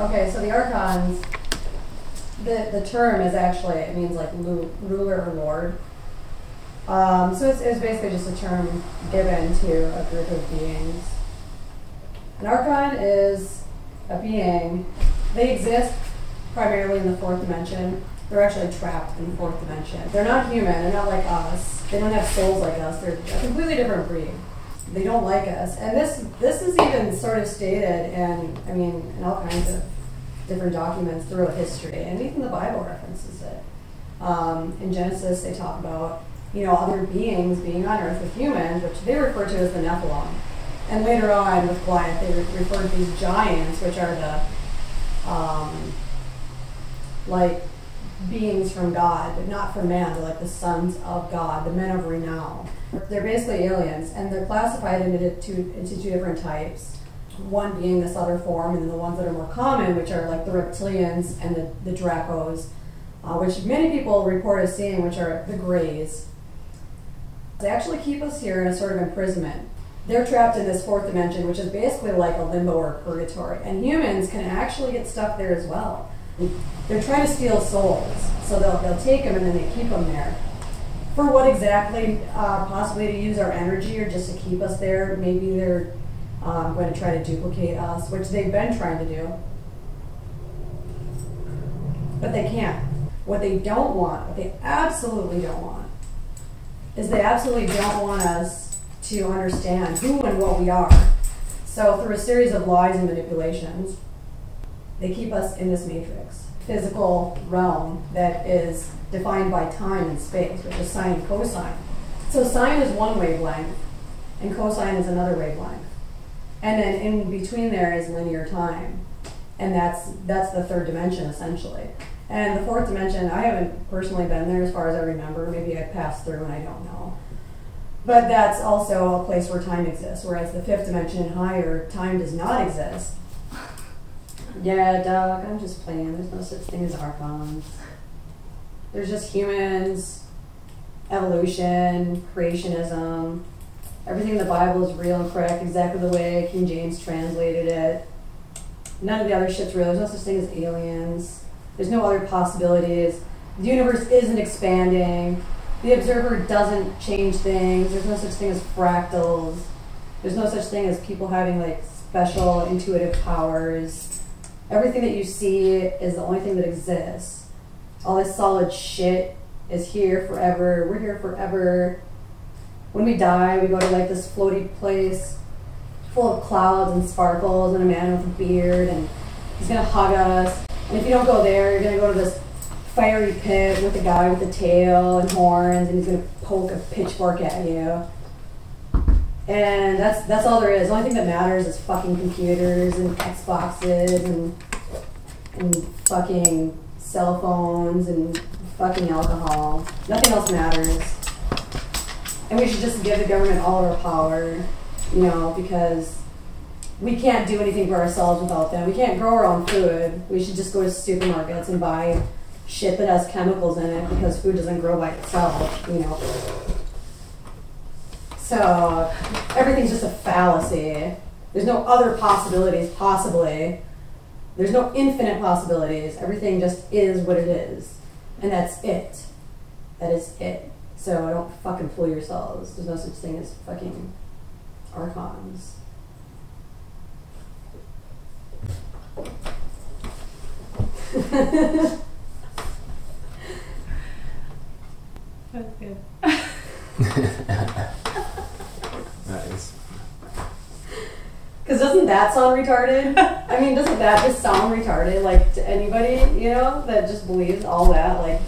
Okay, so the Archons, the term is actually, it means like ruler or lord. So it's basically just a term given to a group of beings. An Archon is a being. They exist primarily in the fourth dimension. They're actually trapped in the fourth dimension. They're not human. They're not like us. They don't have souls like us. They're a completely different breed. They don't like us. And this is even sort of stated in all kinds of different documents throughout history, and even the Bible references it. In Genesis, they talk about other beings being on Earth with humans, which they refer to as the Nephilim. And later on with Goliath, they refer to these giants, which are the like beings from God, but not from man. They're like the sons of God, the men of renown. They're basically aliens, and they're classified into two different types. One being this other form, and then the ones that are more common, which are like the reptilians and the Dracos, which many people report as seeing, which are the Greys. They actually keep us here in a sort of imprisonment. They're trapped in this fourth dimension, which is basically like a limbo or a purgatory, and humans can actually get stuck there as well. They're trying to steal souls, so they'll take them and then they keep them there. For what exactly? Possibly to use our energy or just to keep us there. Maybe they're going to try to duplicate us, which they've been trying to do. But they can't. What they don't want, what they absolutely don't want, is they absolutely don't want us to understand who and what we are. So through a series of lies and manipulations, they keep us in this matrix, physical realm that is defined by time and space, which is sine and cosine. So sine is one wavelength, and cosine is another wavelength. And then in between there is linear time. And that's the third dimension, essentially. And the fourth dimension, I haven't personally been there as far as I remember. Maybe I passed through and I don't know. But that's also a place where time exists, whereas the fifth dimension and higher, time does not exist. Yeah, Doug, I'm just playing. There's no such thing as Archons. There's just humans, evolution, creationism. Everything in the Bible is real and correct, exactly the way King James translated it. None of the other shit's real. There's no such thing as aliens. There's no other possibilities. The universe isn't expanding. The observer doesn't change things. There's no such thing as fractals. There's no such thing as people having like special intuitive powers. Everything that you see is the only thing that exists. All this solid shit is here forever. We're here forever. When we die, we go to like this floaty place full of clouds and sparkles and a man with a beard, and he's gonna hug us. And if you don't go there, you're gonna go to this fiery pit with a guy with a tail and horns, and he's gonna poke a pitchfork at you. And that's all there is. The only thing that matters is fucking computers and Xboxes and fucking cell phones and fucking alcohol. Nothing else matters. And we should just give the government all of our power, because we can't do anything for ourselves without them. We can't grow our own food. We should just go to supermarkets and buy shit that has chemicals in it, because food doesn't grow by itself, So everything's just a fallacy. There's no other possibilities, possibly. There's no infinite possibilities. Everything just is what it is. And that's it. That is it. So don't fucking fool yourselves. There's no such thing as fucking Archons. That's good. Nice. Because doesn't that sound retarded? I mean, doesn't that just sound retarded, like, to anybody, that just believes all that? Like,